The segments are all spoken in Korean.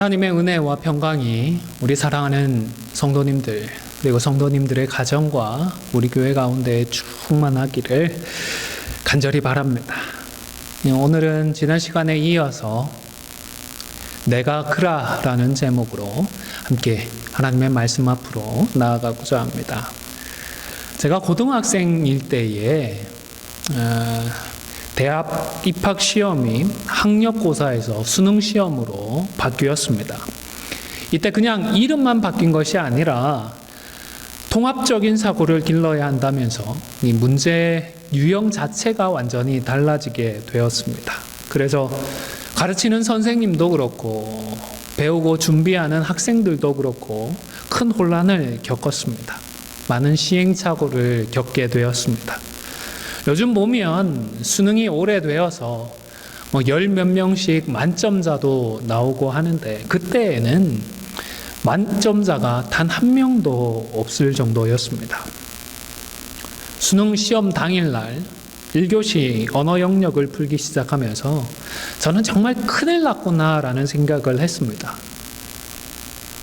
하나님의 은혜와 평강이 우리 사랑하는 성도님들 그리고 성도님들의 가정과 우리 교회 가운데 충만하기를 간절히 바랍니다. 오늘은 지난 시간에 이어서 내가 그라라는 제목으로 함께 하나님의 말씀 앞으로 나아가고자 합니다. 제가 고등학생일 때에 대학 입학 시험이 학력고사에서 수능 시험으로 바뀌었습니다. 이때 그냥 이름만 바뀐 것이 아니라 통합적인 사고를 길러야 한다면서 이 문제 유형 자체가 완전히 달라지게 되었습니다. 그래서 가르치는 선생님도 그렇고 배우고 준비하는 학생들도 그렇고 큰 혼란을 겪었습니다. 많은 시행착오를 겪게 되었습니다. 요즘 보면 수능이 오래되어서 열 몇 명씩 만점자도 나오고 하는데 그때에는 만점자가 단 한 명도 없을 정도였습니다. 수능 시험 당일날 1교시 언어 영역을 풀기 시작하면서 저는 정말 큰일 났구나라는 생각을 했습니다.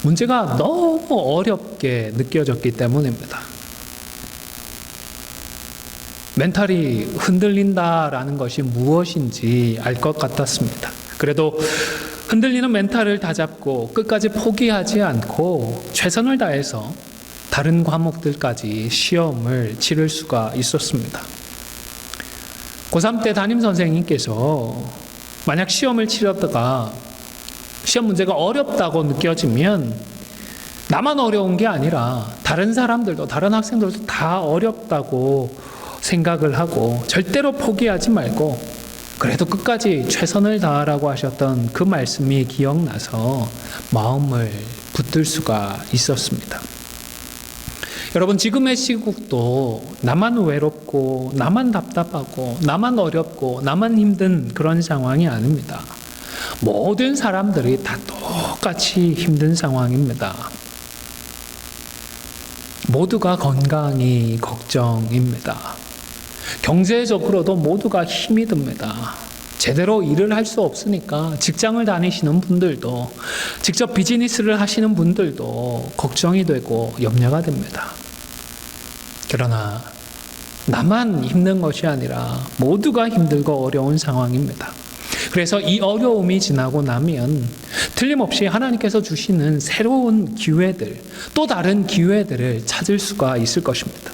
문제가 너무 어렵게 느껴졌기 때문입니다. 멘탈이 흔들린다라는 것이 무엇인지 알 것 같았습니다. 그래도 흔들리는 멘탈을 다잡고 끝까지 포기하지 않고 최선을 다해서 다른 과목들까지 시험을 치를 수가 있었습니다. 고3 때 담임선생님께서 만약 시험을 치려다가 시험 문제가 어렵다고 느껴지면 나만 어려운 게 아니라 다른 사람들도 다른 학생들도 다 어렵다고 생각을 하고 절대로 포기하지 말고 그래도 끝까지 최선을 다하라고 하셨던 그 말씀이 기억나서 마음을 붙들 수가 있었습니다. 여러분, 지금의 시국도 나만 외롭고 나만 답답하고 나만 어렵고 나만 힘든 그런 상황이 아닙니다. 모든 사람들이 다 똑같이 힘든 상황입니다. 모두가 건강이 걱정입니다. 경제적으로도 모두가 힘이 듭니다. 제대로 일을 할 수 없으니까 직장을 다니시는 분들도 직접 비즈니스를 하시는 분들도 걱정이 되고 염려가 됩니다. 그러나 나만 힘든 것이 아니라 모두가 힘들고 어려운 상황입니다. 그래서 이 어려움이 지나고 나면 틀림없이 하나님께서 주시는 새로운 기회들, 또 다른 기회들을 찾을 수가 있을 것입니다.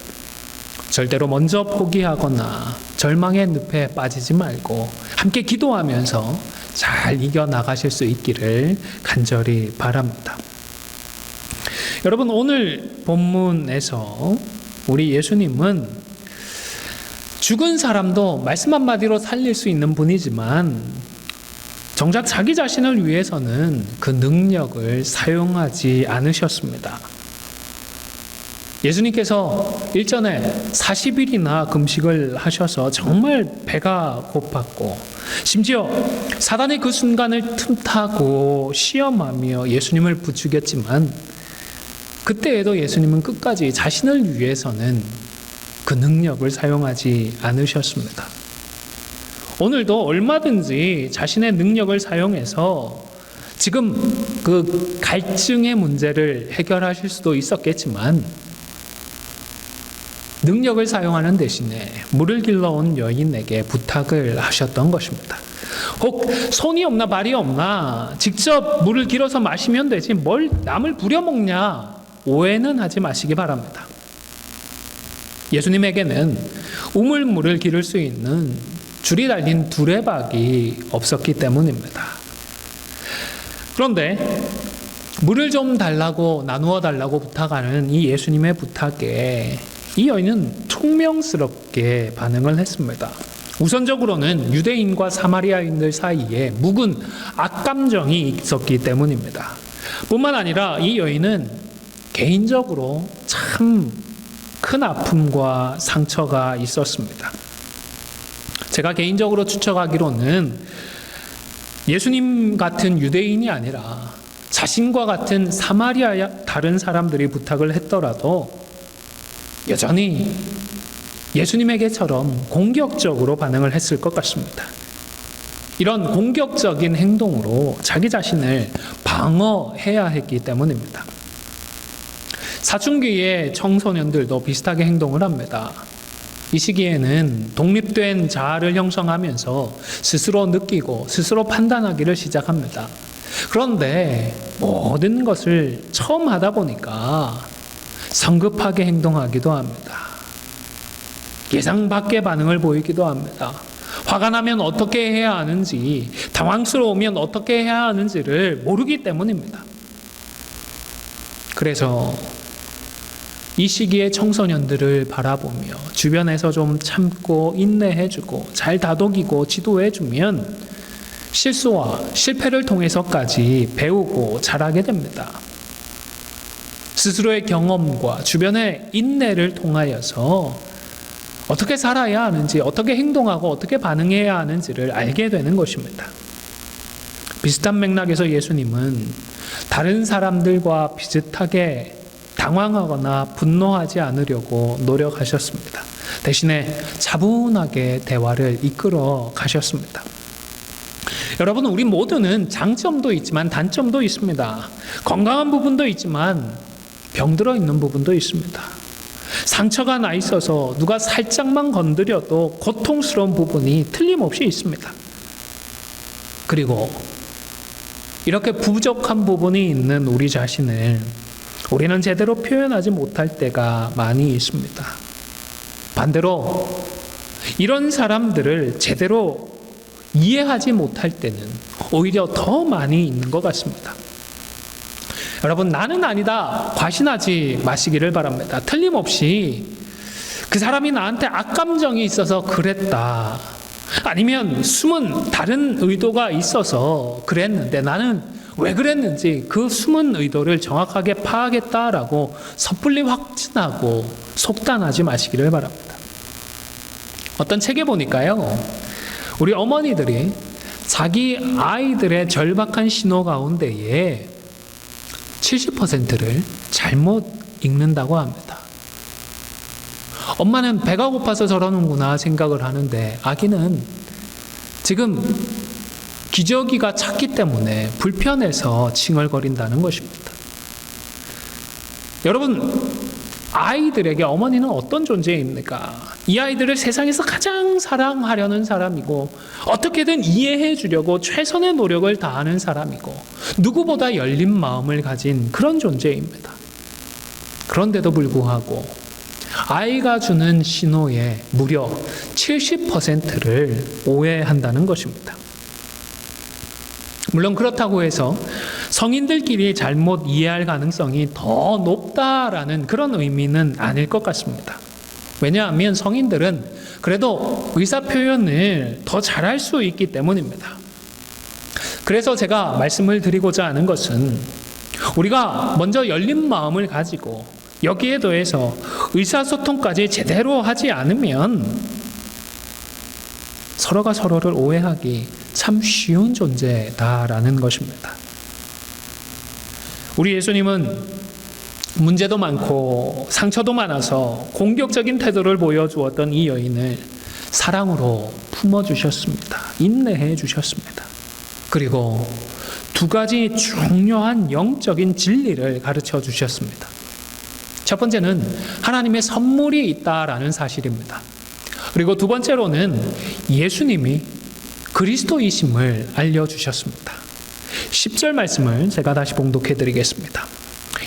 절대로 먼저 포기하거나 절망의 늪에 빠지지 말고 함께 기도하면서 잘 이겨나가실 수 있기를 간절히 바랍니다. 여러분, 오늘 본문에서 우리 예수님은 죽은 사람도 말씀 한마디로 살릴 수 있는 분이지만 정작 자기 자신을 위해서는 그 능력을 사용하지 않으셨습니다. 예수님께서 일전에 40일이나 금식을 하셔서 정말 배가 고팠고 심지어 사단이 그 순간을 틈타고 시험하며 예수님을 부추겼지만 그때에도 예수님은 끝까지 자신을 위해서는 그 능력을 사용하지 않으셨습니다. 오늘도 얼마든지 자신의 능력을 사용해서 지금 그 갈증의 문제를 해결하실 수도 있었겠지만 능력을 사용하는 대신에 물을 길러온 여인에게 부탁을 하셨던 것입니다. 혹 손이 없나 발이 없나 직접 물을 길어서 마시면 되지 뭘 남을 부려먹냐 오해는 하지 마시기 바랍니다. 예수님에게는 우물물을 기를 수 있는 줄이 달린 두레박이 없었기 때문입니다. 그런데 물을 좀 달라고 나누어 달라고 부탁하는 이 예수님의 부탁에 이 여인은 총명스럽게 반응을 했습니다. 우선적으로는 유대인과 사마리아인들 사이에 묵은 악감정이 있었기 때문입니다. 뿐만 아니라 이 여인은 개인적으로 참 큰 아픔과 상처가 있었습니다. 제가 개인적으로 추측하기로는 예수님 같은 유대인이 아니라 자신과 같은 사마리아 다른 사람들이 부탁을 했더라도 여전히 예수님에게처럼 공격적으로 반응을 했을 것 같습니다. 이런 공격적인 행동으로 자기 자신을 방어해야 했기 때문입니다. 사춘기의 청소년들도 비슷하게 행동을 합니다. 이 시기에는 독립된 자아를 형성하면서 스스로 느끼고 스스로 판단하기를 시작합니다. 그런데 모든 것을 처음 하다 보니까 성급하게 행동하기도 합니다. 예상 밖의 반응을 보이기도 합니다. 화가 나면 어떻게 해야 하는지, 당황스러우면 어떻게 해야 하는지를 모르기 때문입니다. 그래서 이 시기의 청소년들을 바라보며 주변에서 좀 참고 인내해주고 잘 다독이고 지도해주면 실수와 실패를 통해서까지 배우고 자라게 됩니다. 스스로의 경험과 주변의 인내를 통하여서 어떻게 살아야 하는지, 어떻게 행동하고 어떻게 반응해야 하는지를 알게 되는 것입니다. 비슷한 맥락에서 예수님은 다른 사람들과 비슷하게 당황하거나 분노하지 않으려고 노력하셨습니다. 대신에 차분하게 대화를 이끌어 가셨습니다. 여러분, 우리 모두는 장점도 있지만 단점도 있습니다. 건강한 부분도 있지만 병들어 있는 부분도 있습니다. 상처가 나 있어서 누가 살짝만 건드려도 고통스러운 부분이 틀림없이 있습니다. 그리고 이렇게 부족한 부분이 있는 우리 자신을 우리는 제대로 표현하지 못할 때가 많이 있습니다. 반대로 이런 사람들을 제대로 이해하지 못할 때는 오히려 더 많이 있는 것 같습니다. 여러분, 나는 아니다 과신하지 마시기를 바랍니다. 틀림없이 그 사람이 나한테 악감정이 있어서 그랬다, 아니면 숨은 다른 의도가 있어서 그랬는데 나는 왜 그랬는지 그 숨은 의도를 정확하게 파악했다라고 섣불리 확신하고 속단하지 마시기를 바랍니다. 어떤 책에 보니까요, 우리 어머니들이 자기 아이들의 절박한 신호 가운데에 70%를 잘못 읽는다고 합니다. 엄마는 배가 고파서 저러는구나 생각을 하는데 아기는 지금 기저귀가 찼기 때문에 불편해서 칭얼거린다는 것입니다. 여러분, 아이들에게 어머니는 어떤 존재입니까? 이 아이들을 세상에서 가장 사랑하려는 사람이고 어떻게든 이해해 주려고 최선의 노력을 다하는 사람이고 누구보다 열린 마음을 가진 그런 존재입니다. 그런데도 불구하고 아이가 주는 신호에 무려 70%를 오해한다는 것입니다. 물론 그렇다고 해서 성인들끼리 잘못 이해할 가능성이 더 높다라는 그런 의미는 아닐 것 같습니다. 왜냐하면 성인들은 그래도 의사 표현을 더 잘할 수 있기 때문입니다. 그래서 제가 말씀을 드리고자 하는 것은 우리가 먼저 열린 마음을 가지고 여기에 더해서 의사소통까지 제대로 하지 않으면 서로가 서로를 오해하기 참 쉬운 존재다라는 것입니다. 우리 예수님은 문제도 많고 상처도 많아서 공격적인 태도를 보여주었던 이 여인을 사랑으로 품어주셨습니다. 인내해 주셨습니다. 그리고 두 가지 중요한 영적인 진리를 가르쳐 주셨습니다. 첫 번째는 하나님의 선물이 있다라는 사실입니다. 그리고 두 번째로는 예수님이 그리스도이심을 알려주셨습니다. 10절 말씀을 제가 다시 봉독해 드리겠습니다.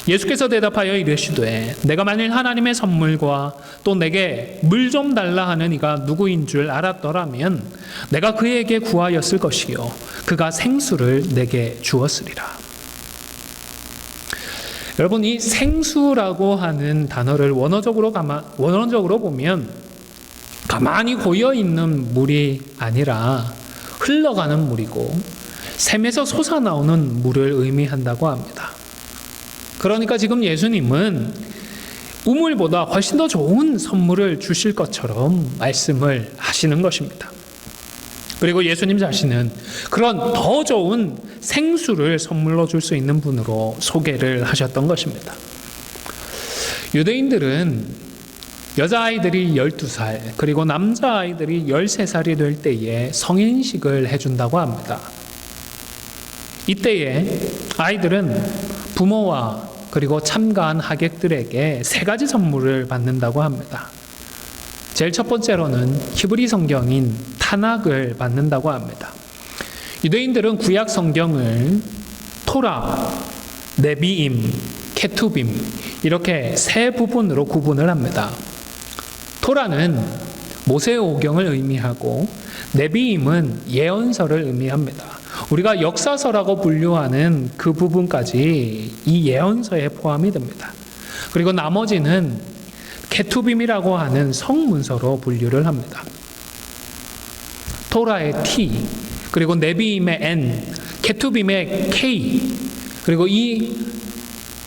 예수께서 대답하여 이르시되 내가 만일 하나님의 선물과 또 내게 물 좀 달라 하는 이가 누구인 줄 알았더라면 내가 그에게 구하였을 것이요 그가 생수를 내게 주었으리라. 여러분, 이 생수라고 하는 단어를 원어적으로 보면 가만히 고여 있는 물이 아니라 흘러가는 물이고 샘에서 솟아나오는 물을 의미한다고 합니다. 그러니까 지금 예수님은 우물보다 훨씬 더 좋은 선물을 주실 것처럼 말씀을 하시는 것입니다. 그리고 예수님 자신은 그런 더 좋은 생수를 선물로 줄 수 있는 분으로 소개를 하셨던 것입니다. 유대인들은 여자아이들이 12살, 그리고 남자아이들이 13살이 될 때에 성인식을 해준다고 합니다. 이때에 아이들은 부모와 그리고 참가한 하객들에게 3가지 선물을 받는다고 합니다. 제일 첫 번째로는 히브리 성경인 타낙을 받는다고 합니다. 유대인들은 구약 성경을 토라, 네비임, 케투빔 이렇게 3부분으로 구분을 합니다. 토라는 모세의 오경을 의미하고 네비임은 예언서를 의미합니다. 우리가 역사서라고 분류하는 그 부분까지 이 예언서에 포함이 됩니다. 그리고 나머지는 케투빔이라고 하는 성문서로 분류를 합니다. 토라의 T, 그리고 네비임의 N, 케투빔의 K, 그리고 이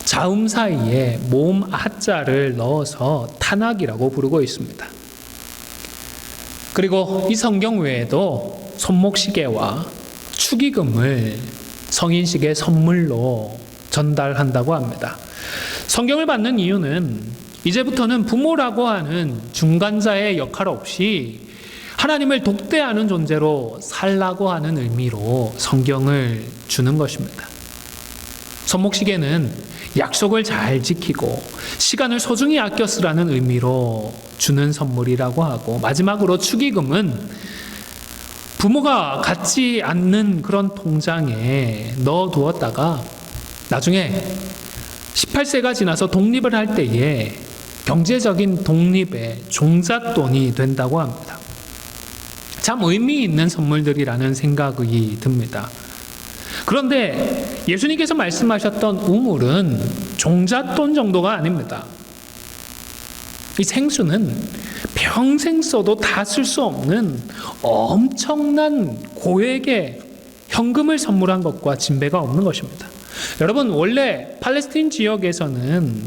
자음 사이에 모음 아자를 넣어서 타낙이라고 부르고 있습니다. 그리고 이 성경 외에도 손목시계와 축의금을 성인식의 선물로 전달한다고 합니다. 성경을 받는 이유는 이제부터는 부모라고 하는 중간자의 역할 없이 하나님을 독대하는 존재로 살라고 하는 의미로 성경을 주는 것입니다. 손목시계는 약속을 잘 지키고 시간을 소중히 아껴 쓰라는 의미로 주는 선물이라고 하고, 마지막으로 축의금은 부모가 갖지 않는 그런 통장에 넣어두었다가 나중에 18세가 지나서 독립을 할 때에 경제적인 독립의 종잣돈이 된다고 합니다. 참 의미 있는 선물들이라는 생각이 듭니다. 그런데 예수님께서 말씀하셨던 우물은 종잣돈 정도가 아닙니다. 이 생수는 평생 써도 다 쓸 수 없는 엄청난 고액의 현금을 선물한 것과 진배가 없는 것입니다. 여러분, 원래 팔레스타인 지역에서는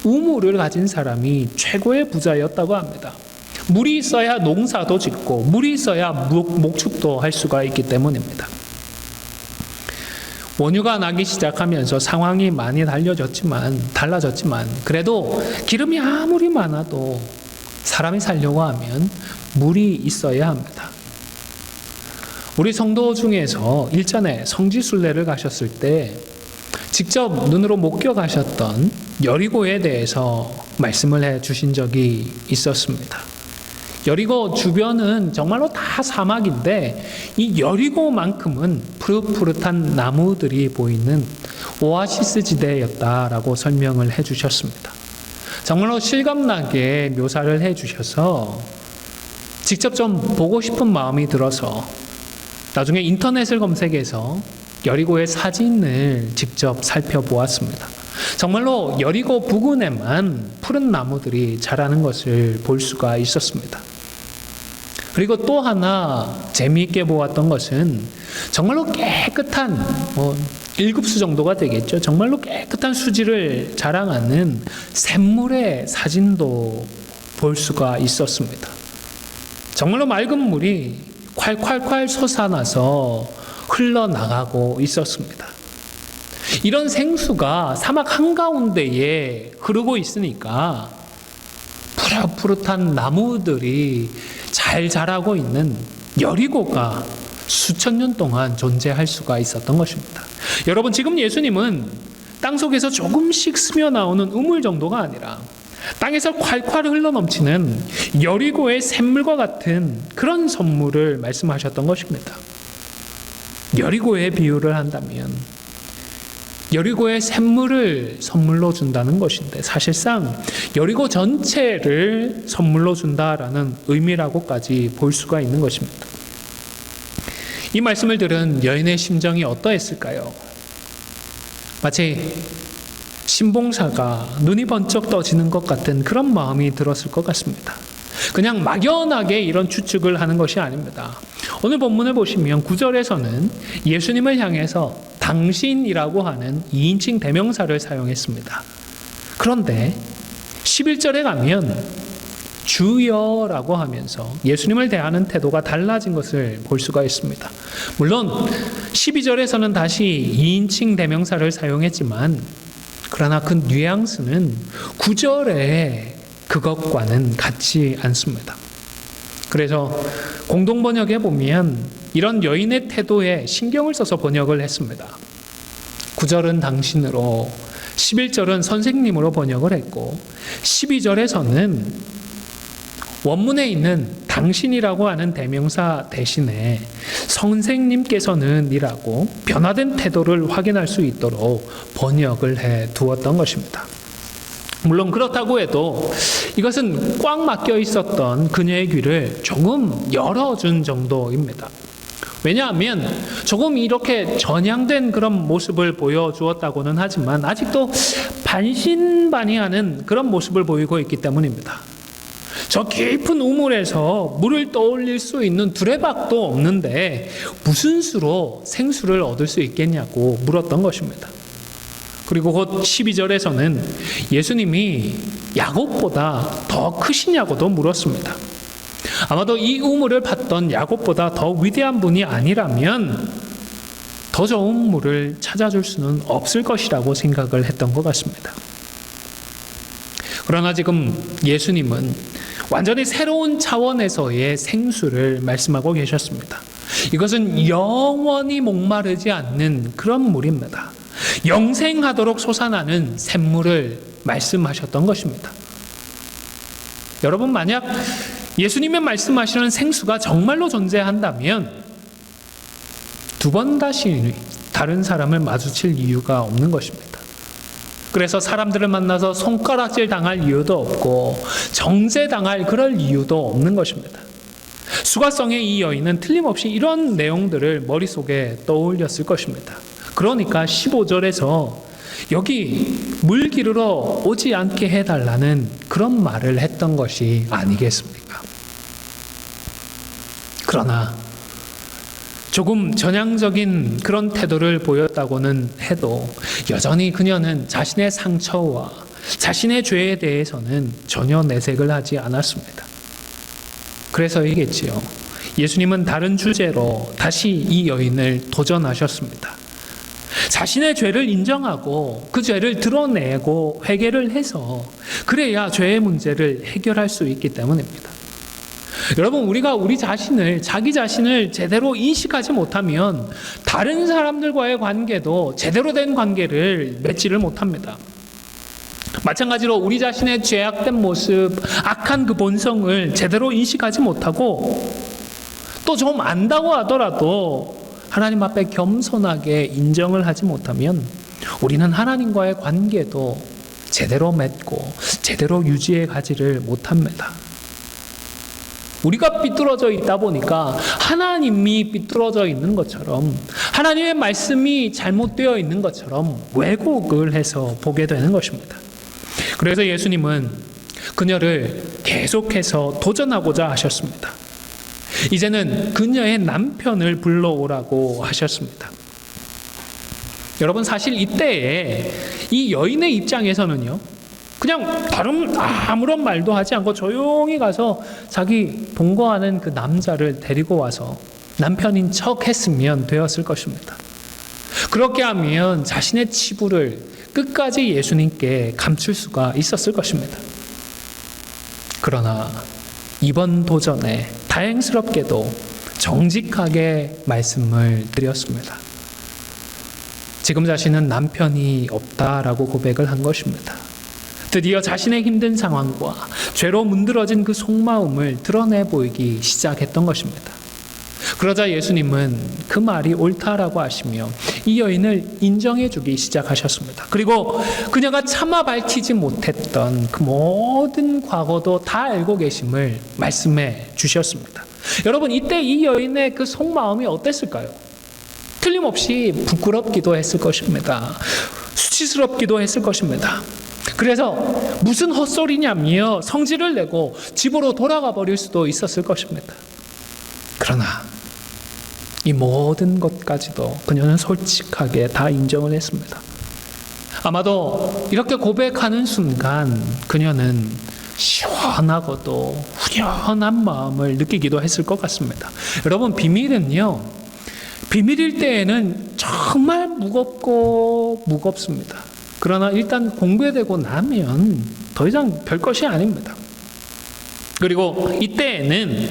우물을 가진 사람이 최고의 부자였다고 합니다. 물이 있어야 농사도 짓고 물이 있어야 목축도 할 수가 있기 때문입니다. 원유가 나기 시작하면서 상황이 많이 달라졌지만 그래도 기름이 아무리 많아도 사람이 살려고 하면 물이 있어야 합니다. 우리 성도 중에서 일전에 성지순례를 가셨을 때 직접 눈으로 목격하셨던 여리고에 대해서 말씀을 해 주신 적이 있었습니다. 여리고 주변은 정말로 다 사막인데 이 여리고만큼은 푸릇푸릇한 나무들이 보이는 오아시스 지대였다라고 설명을 해 주셨습니다. 정말로 실감나게 묘사를 해 주셔서 직접 좀 보고 싶은 마음이 들어서 나중에 인터넷을 검색해서 여리고의 사진을 직접 살펴보았습니다. 정말로 여리고 부근에만 푸른 나무들이 자라는 것을 볼 수가 있었습니다. 그리고 또 하나 재미있게 보았던 것은 정말로 깨끗한 1급수 정도가 되겠죠. 정말로 깨끗한 수질을 자랑하는 샘물의 사진도 볼 수가 있었습니다. 정말로 맑은 물이 콸콸콸 솟아나서 흘러나가고 있었습니다. 이런 생수가 사막 한가운데에 흐르고 있으니까 푸릇푸릇한 나무들이 잘 자라고 있는 여리고가 수천 년 동안 존재할 수가 있었던 것입니다. 여러분, 지금 예수님은 땅속에서 조금씩 스며나오는 우물 정도가 아니라 땅에서 콸콸 흘러넘치는 여리고의 샘물과 같은 그런 선물을 말씀하셨던 것입니다. 여리고의 비유를 한다면 여리고의 샘물을 선물로 준다는 것인데 사실상 여리고 전체를 선물로 준다라는 의미라고까지 볼 수가 있는 것입니다. 이 말씀을 들은 여인의 심정이 어떠했을까요? 마치 신봉사가 눈이 번쩍 떠지는 것 같은 그런 마음이 들었을 것 같습니다. 그냥 막연하게 이런 추측을 하는 것이 아닙니다. 오늘 본문을 보시면 9절에서는 예수님을 향해서 당신이라고 하는 2인칭 대명사를 사용했습니다. 그런데 11절에 가면 주여라고 하면서 예수님을 대하는 태도가 달라진 것을 볼 수가 있습니다. 물론 12절에서는 다시 2인칭 대명사를 사용했지만 그러나 그 뉘앙스는 9절에 그것과는 같지 않습니다. 그래서 공동번역에 보면 이런 여인의 태도에 신경을 써서 번역을 했습니다. 9절은 당신으로, 11절은 선생님으로 번역을 했고 12절에서는 원문에 있는 당신이라고 하는 대명사 대신에 선생님께서는 이라고 변화된 태도를 확인할 수 있도록 번역을 해 두었던 것입니다. 물론 그렇다고 해도 이것은 꽉 막혀 있었던 그녀의 귀를 조금 열어준 정도입니다. 왜냐하면 조금 이렇게 전향된 그런 모습을 보여주었다고는 하지만 아직도 반신반의하는 그런 모습을 보이고 있기 때문입니다. 저 깊은 우물에서 물을 떠올릴 수 있는 두레박도 없는데 무슨 수로 생수를 얻을 수 있겠냐고 물었던 것입니다. 그리고 곧 12절에서는 예수님이 야곱보다 더 크시냐고도 물었습니다. 아마도 이 우물을 팠던 야곱보다 더 위대한 분이 아니라면 더 좋은 물을 찾아줄 수는 없을 것이라고 생각을 했던 것 같습니다. 그러나 지금 예수님은 완전히 새로운 차원에서의 생수를 말씀하고 계셨습니다. 이것은 영원히 목마르지 않는 그런 물입니다. 영생하도록 솟아나는 샘물을 말씀하셨던 것입니다. 여러분, 만약 예수님의 말씀하시는 생수가 정말로 존재한다면 두 번 다시 다른 사람을 마주칠 이유가 없는 것입니다. 그래서 사람들을 만나서 손가락질 당할 이유도 없고 정죄당할 그럴 이유도 없는 것입니다. 수가성의 이 여인은 틀림없이 이런 내용들을 머릿속에 떠올렸을 것입니다. 그러니까 15절에서 여기 물 기르러 오지 않게 해달라는 그런 말을 했던 것이 아니겠습니까? 그러나 조금 전향적인 그런 태도를 보였다고는 해도 여전히 그녀는 자신의 상처와 자신의 죄에 대해서는 전혀 내색을 하지 않았습니다. 그래서이겠지요. 예수님은 다른 주제로 다시 이 여인을 도전하셨습니다. 자신의 죄를 인정하고 그 죄를 드러내고 회개를 해서 그래야 죄의 문제를 해결할 수 있기 때문입니다. 여러분, 우리가 자기 자신을 제대로 인식하지 못하면 다른 사람들과의 관계도 제대로 된 관계를 맺지를 못합니다. 마찬가지로 우리 자신의 죄악된 모습, 악한 그 본성을 제대로 인식하지 못하고 또 좀 안다고 하더라도 하나님 앞에 겸손하게 인정을 하지 못하면 우리는 하나님과의 관계도 제대로 맺고 제대로 유지해 가지를 못합니다. 우리가 삐뚤어져 있다 보니까 하나님이 삐뚤어져 있는 것처럼, 하나님의 말씀이 잘못되어 있는 것처럼 왜곡을 해서 보게 되는 것입니다. 그래서 예수님은 그녀를 계속해서 도전하고자 하셨습니다. 이제는 그녀의 남편을 불러오라고 하셨습니다. 여러분, 사실 이때에 이 여인의 입장에서는요, 그냥 아무런 말도 하지 않고 조용히 가서 자기 동거하는 그 남자를 데리고 와서 남편인 척 했으면 되었을 것입니다. 그렇게 하면 자신의 치부를 끝까지 예수님께 감출 수가 있었을 것입니다. 그러나 이번 도전에 다행스럽게도 정직하게 말씀을 드렸습니다. 지금 자신은 남편이 없다라고 고백을 한 것입니다. 드디어 자신의 힘든 상황과 죄로 문드러진 그 속마음을 드러내 보이기 시작했던 것입니다. 그러자 예수님은 그 말이 옳다라고 하시며 이 여인을 인정해 주기 시작하셨습니다. 그리고 그녀가 차마 밝히지 못했던 그 모든 과거도 다 알고 계심을 말씀해 주셨습니다. 여러분, 이때 이 여인의 그 속마음이 어땠을까요? 틀림없이 부끄럽기도 했을 것입니다. 수치스럽기도 했을 것입니다. 그래서 무슨 헛소리냐며 성질을 내고 집으로 돌아가 버릴 수도 있었을 것입니다. 그러나 이 모든 것까지도 그녀는 솔직하게 다 인정을 했습니다. 아마도 이렇게 고백하는 순간 그녀는 시원하고도 후련한 마음을 느끼기도 했을 것 같습니다. 여러분, 비밀은요, 비밀일 때에는 정말 무겁고 무겁습니다. 그러나 일단 공개되고 나면 더 이상 별것이 아닙니다. 그리고 이때에는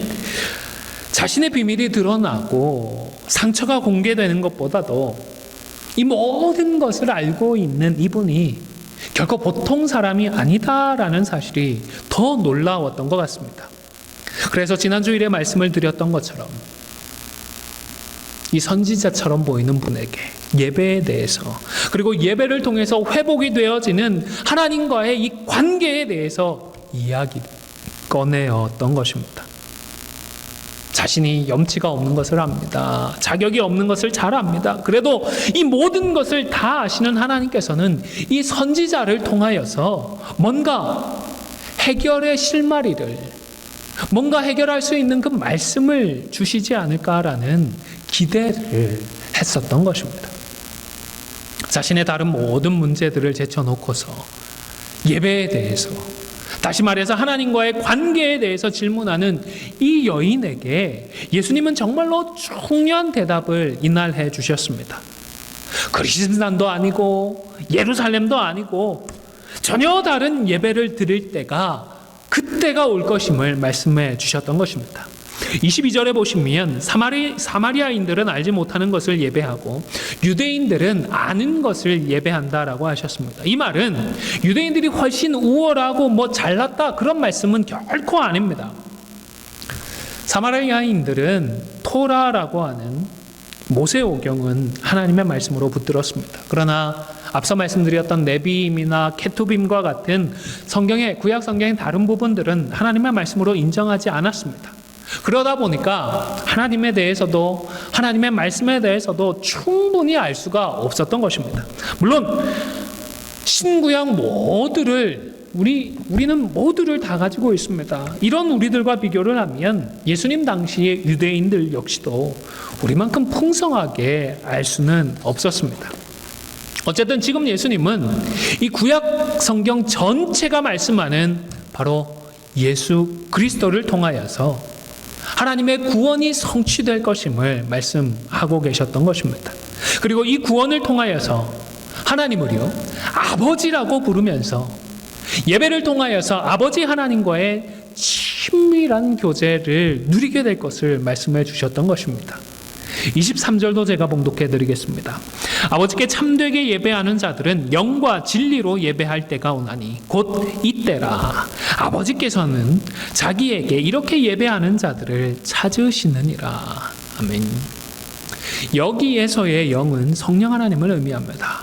자신의 비밀이 드러나고 상처가 공개되는 것보다도 이 모든 것을 알고 있는 이분이 결코 보통 사람이 아니다라는 사실이 더 놀라웠던 것 같습니다. 그래서 지난주일에 말씀을 드렸던 것처럼 이 선지자처럼 보이는 분에게 예배에 대해서, 그리고 예배를 통해서 회복이 되어지는 하나님과의 이 관계에 대해서 이야기 꺼내었던 것입니다. 자신이 염치가 없는 것을 압니다. 자격이 없는 것을 잘 압니다. 그래도 이 모든 것을 다 아시는 하나님께서는 이 선지자를 통하여서 뭔가 해결의 실마리를, 뭔가 해결할 수 있는 그 말씀을 주시지 않을까라는 기대를 했었던 것입니다. 자신의 다른 모든 문제들을 제쳐놓고서 예배에 대해서, 다시 말해서 하나님과의 관계에 대해서 질문하는 이 여인에게 예수님은 정말로 중요한 대답을 이날 해 주셨습니다. 그리스도산도 아니고 예루살렘도 아니고 전혀 다른 예배를 드릴 때가 그때가 올 것임을 말씀해 주셨던 것입니다. 22절에 보시면 사마리아인들은 알지 못하는 것을 예배하고 유대인들은 아는 것을 예배한다라고 하셨습니다. 이 말은 유대인들이 훨씬 우월하고 잘났다 그런 말씀은 결코 아닙니다. 사마리아인들은 토라라고 하는 모세오경은 하나님의 말씀으로 붙들었습니다. 그러나 앞서 말씀드렸던 네비임이나 케투빔과 같은 성경의 구약 성경의 다른 부분들은 하나님의 말씀으로 인정하지 않았습니다. 그러다 보니까 하나님에 대해서도, 하나님의 말씀에 대해서도 충분히 알 수가 없었던 것입니다. 물론 신구약 모두를 우리는 모두를 다 가지고 있습니다. 이런 우리들과 비교를 하면 예수님 당시의 유대인들 역시도 우리만큼 풍성하게 알 수는 없었습니다. 어쨌든 지금 예수님은 이 구약 성경 전체가 말씀하는 바로 예수 그리스도를 통하여서 하나님의 구원이 성취될 것임을 말씀하고 계셨던 것입니다. 그리고 이 구원을 통하여서 하나님을요 아버지라고 부르면서 예배를 통하여서 아버지 하나님과의 친밀한 교제를 누리게 될 것을 말씀해 주셨던 것입니다. 23절도 제가 봉독해 드리겠습니다. 아버지께 참되게 예배하는 자들은 영과 진리로 예배할 때가 오나니 곧 이때라. 아버지께서는 자기에게 이렇게 예배하는 자들을 찾으시느니라. 아멘. 여기에서의 영은 성령 하나님을 의미합니다.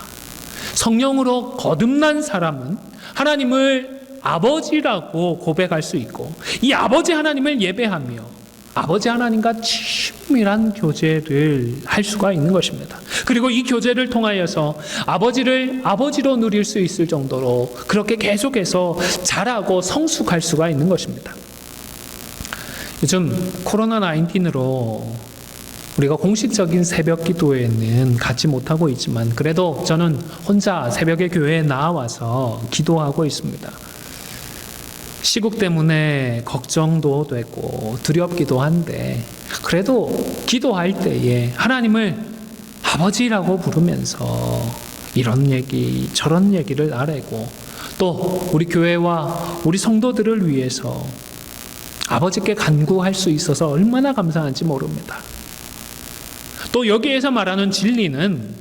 성령으로 거듭난 사람은 하나님을 아버지라고 고백할 수 있고 이 아버지 하나님을 예배하며 아버지 하나님과 친밀한 교제를 할 수가 있는 것입니다. 그리고 이 교제를 통하여서 아버지를 아버지로 누릴 수 있을 정도로 그렇게 계속해서 자라고 성숙할 수가 있는 것입니다. 요즘 코로나19으로 우리가 공식적인 새벽 기도에는 같이 못하고 있지만 그래도 저는 혼자 새벽에 교회에 나와서 기도하고 있습니다. 시국 때문에 걱정도 되고 두렵기도 한데 그래도 기도할 때에 하나님을 아버지라고 부르면서 이런 얘기 저런 얘기를 나누고 또 우리 교회와 우리 성도들을 위해서 아버지께 간구할 수 있어서 얼마나 감사한지 모릅니다. 또 여기에서 말하는 진리는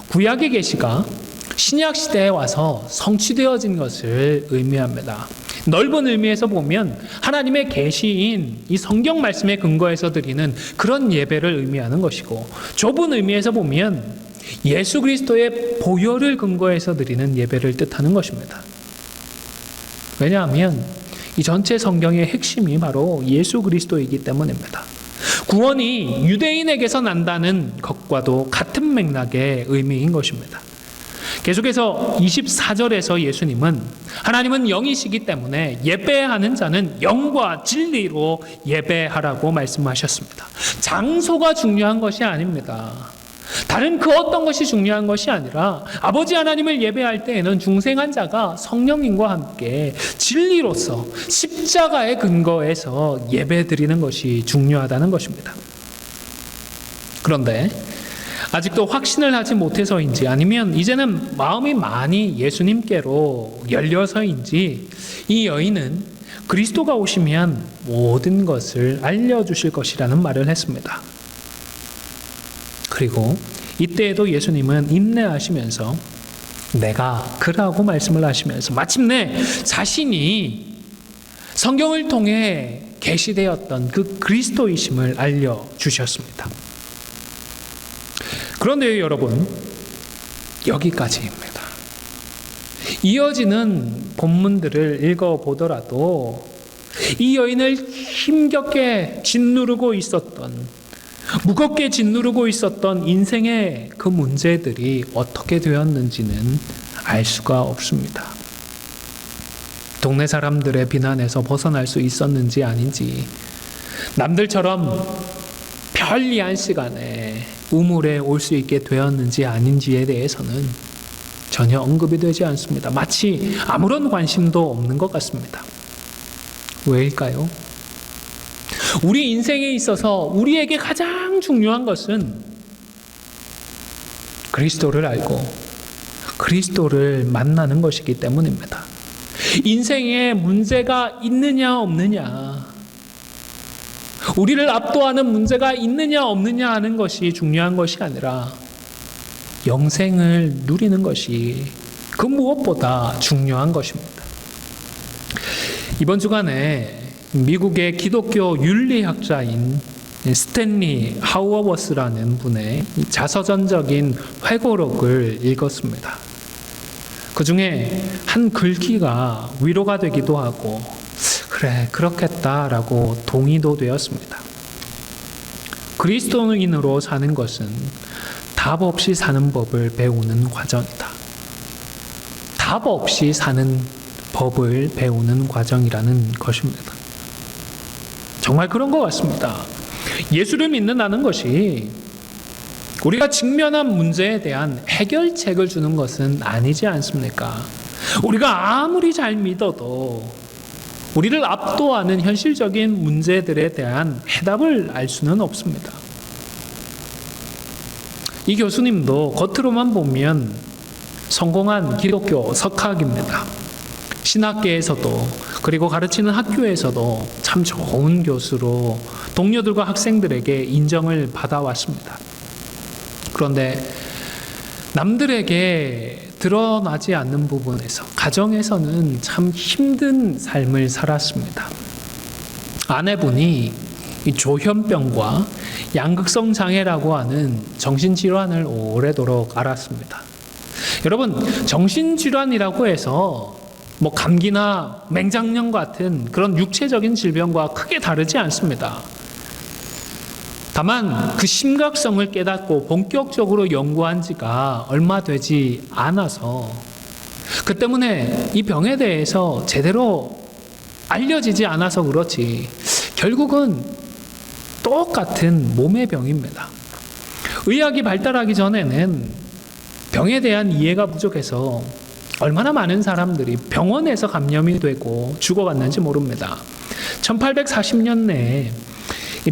구약의 계시가 신약 시대에 와서 성취되어진 것을 의미합니다. 넓은 의미에서 보면 하나님의 계시인 이 성경 말씀에 근거해서 드리는 그런 예배를 의미하는 것이고, 좁은 의미에서 보면 예수 그리스도의 보혈을 근거해서 드리는 예배를 뜻하는 것입니다. 왜냐하면 이 전체 성경의 핵심이 바로 예수 그리스도이기 때문입니다. 구원이 유대인에게서 난다는 것과도 같은 맥락의 의미인 것입니다. 계속해서 24절에서 예수님은 하나님은 영이시기 때문에 예배하는 자는 영과 진리로 예배하라고 말씀하셨습니다. 장소가 중요한 것이 아닙니다. 다른 그 어떤 것이 중요한 것이 아니라 아버지 하나님을 예배할 때에는 중생한 자가 성령님과 함께 진리로서 십자가의 근거에서 예배드리는 것이 중요하다는 것입니다. 그런데 아직도 확신을 하지 못해서인지 아니면 이제는 마음이 많이 예수님께로 열려서인지 이 여인은 그리스도가 오시면 모든 것을 알려주실 것이라는 말을 했습니다. 그리고 이때에도 예수님은 인내하시면서 내가 그라고 말씀을 하시면서 마침내 자신이 성경을 통해 계시되었던 그 그리스도이심을 알려주셨습니다. 그런데 여러분, 여기까지입니다. 이어지는 본문들을 읽어보더라도 이 여인을 힘겹게 짓누르고 있었던, 무겁게 짓누르고 있었던 인생의 그 문제들이 어떻게 되었는지는 알 수가 없습니다. 동네 사람들의 비난에서 벗어날 수 있었는지 아닌지, 남들처럼 편리한 시간에 우물에 올 수 있게 되었는지 아닌지에 대해서는 전혀 언급이 되지 않습니다. 마치 아무런 관심도 없는 것 같습니다. 왜일까요? 우리 인생에 있어서 우리에게 가장 중요한 것은 그리스도를 알고 그리스도를 만나는 것이기 때문입니다. 인생에 문제가 있느냐 없느냐, 우리를 압도하는 문제가 있느냐 없느냐 하는 것이 중요한 것이 아니라 영생을 누리는 것이 그 무엇보다 중요한 것입니다. 이번 주간에 미국의 기독교 윤리학자인 스탠리 하우어워스라는 분의 자서전적인 회고록을 읽었습니다. 그 중에 한 글귀가 위로가 되기도 하고 그래 그렇겠다라고 동의도 되었습니다. 그리스도인으로 사는 것은 답 없이 사는 법을 배우는 과정이다. 답 없이 사는 법을 배우는 과정이라는 것입니다. 정말 그런 것 같습니다. 예수를 믿는다는 것이 우리가 직면한 문제에 대한 해결책을 주는 것은 아니지 않습니까? 우리가 아무리 잘 믿어도 우리를 압도하는 현실적인 문제들에 대한 해답을 알 수는 없습니다. 이 교수님도 겉으로만 보면 성공한 기독교 석학입니다. 신학계에서도 그리고 가르치는 학교에서도 참 좋은 교수로 동료들과 학생들에게 인정을 받아왔습니다. 그런데 남들에게 드러나지 않는 부분에서, 가정에서는 참 힘든 삶을 살았습니다. 아내분이 이 조현병과 양극성 장애라고 하는 정신질환을 오래도록 앓았습니다. 여러분, 정신질환이라고 해서 뭐 감기나 맹장염 같은 그런 육체적인 질병과 크게 다르지 않습니다. 다만 그 심각성을 깨닫고 본격적으로 연구한 지가 얼마 되지 않아서 그 때문에 이 병에 대해서 제대로 알려지지 않아서 그렇지 결국은 똑같은 몸의 병입니다. 의학이 발달하기 전에는 병에 대한 이해가 부족해서 얼마나 많은 사람들이 병원에서 감염이 되고 죽어갔는지 모릅니다. 1840년대에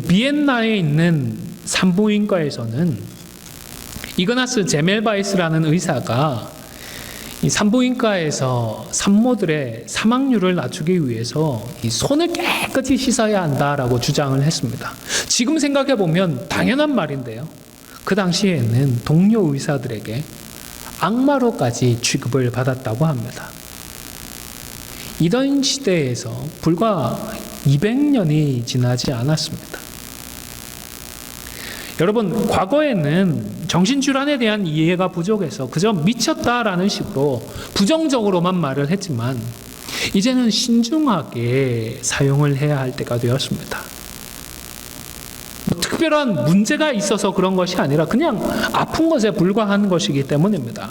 비엔나에 있는 산부인과에서는 이그나스 제멜바이스라는 의사가 이 산부인과에서 산모들의 사망률을 낮추기 위해서 이 손을 깨끗이 씻어야 한다라고 주장을 했습니다. 지금 생각해 보면 당연한 말인데요. 그 당시에는 동료 의사들에게 악마로까지 취급을 받았다고 합니다. 이런 시대에서 불과 200년이 지나지 않았습니다. 여러분, 과거에는 정신질환에 대한 이해가 부족해서 그저 미쳤다라는 식으로 부정적으로만 말을 했지만 이제는 신중하게 사용을 해야 할 때가 되었습니다. 특별한 문제가 있어서 그런 것이 아니라 그냥 아픈 것에 불과한 것이기 때문입니다.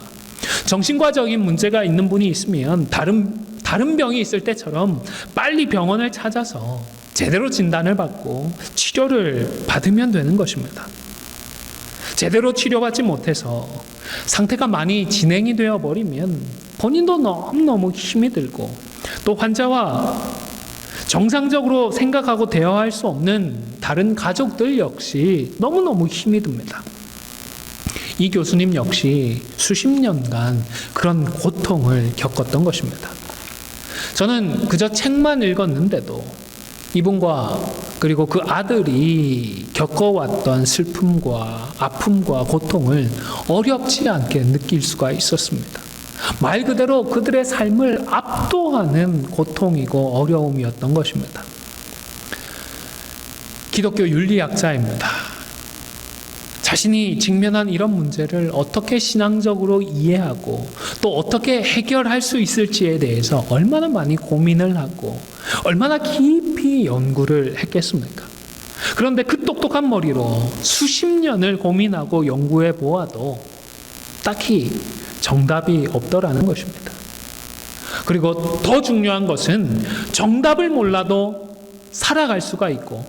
정신과적인 문제가 있는 분이 있으면 다른 병이 있을 때처럼 빨리 병원을 찾아서 제대로 진단을 받고 치료를 받으면 되는 것입니다. 제대로 치료받지 못해서 상태가 많이 진행이 되어버리면 본인도 너무너무 힘이 들고 또 환자와 정상적으로 생각하고 대화할 수 없는 다른 가족들 역시 너무너무 힘이 듭니다. 이 교수님 역시 수십 년간 그런 고통을 겪었던 것입니다. 저는 그저 책만 읽었는데도 이분과 그리고 그 아들이 겪어왔던 슬픔과 아픔과 고통을 어렵지 않게 느낄 수가 있었습니다. 말 그대로 그들의 삶을 압도하는 고통이고 어려움이었던 것입니다. 기독교 윤리학자입니다. 자신이 직면한 이런 문제를 어떻게 신앙적으로 이해하고 또 어떻게 해결할 수 있을지에 대해서 얼마나 많이 고민을 하고 얼마나 깊이 연구를 했겠습니까? 그런데 그 똑똑한 머리로 수십 년을 고민하고 연구해 보아도 딱히 정답이 없더라는 것입니다. 그리고 더 중요한 것은 정답을 몰라도 살아갈 수가 있고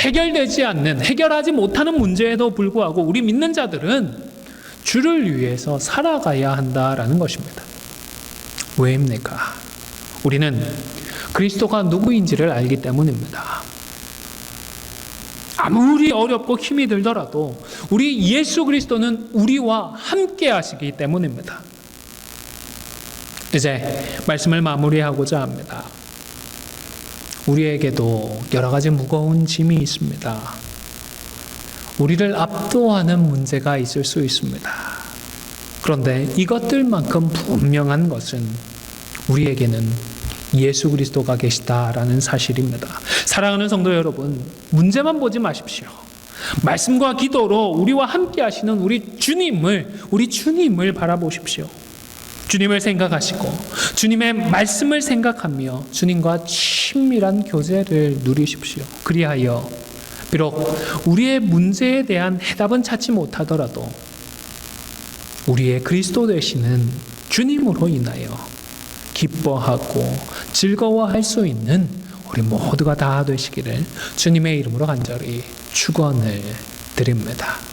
해결되지 않는, 해결하지 못하는 문제에도 불구하고 우리 믿는 자들은 주를 위해서 살아가야 한다라는 것입니다. 왜입니까? 우리는 그리스도가 누구인지를 알기 때문입니다. 아무리 어렵고 힘이 들더라도 우리 예수 그리스도는 우리와 함께 하시기 때문입니다. 이제 말씀을 마무리하고자 합니다. 우리에게도 여러 가지 무거운 짐이 있습니다. 우리를 압도하는 문제가 있을 수 있습니다. 그런데 이것들만큼 분명한 것은 우리에게는 예수 그리스도가 계시다라는 사실입니다. 사랑하는 성도 여러분, 문제만 보지 마십시오. 말씀과 기도로 우리와 함께 하시는 우리 주님을 바라보십시오. 주님을 생각하시고 주님의 말씀을 생각하며 주님과 친밀한 교제를 누리십시오. 그리하여 비록 우리의 문제에 대한 해답은 찾지 못하더라도 우리의 그리스도 되시는 주님으로 인하여 기뻐하고 즐거워할 수 있는 우리 모두가 다 되시기를 주님의 이름으로 간절히 축원을 드립니다.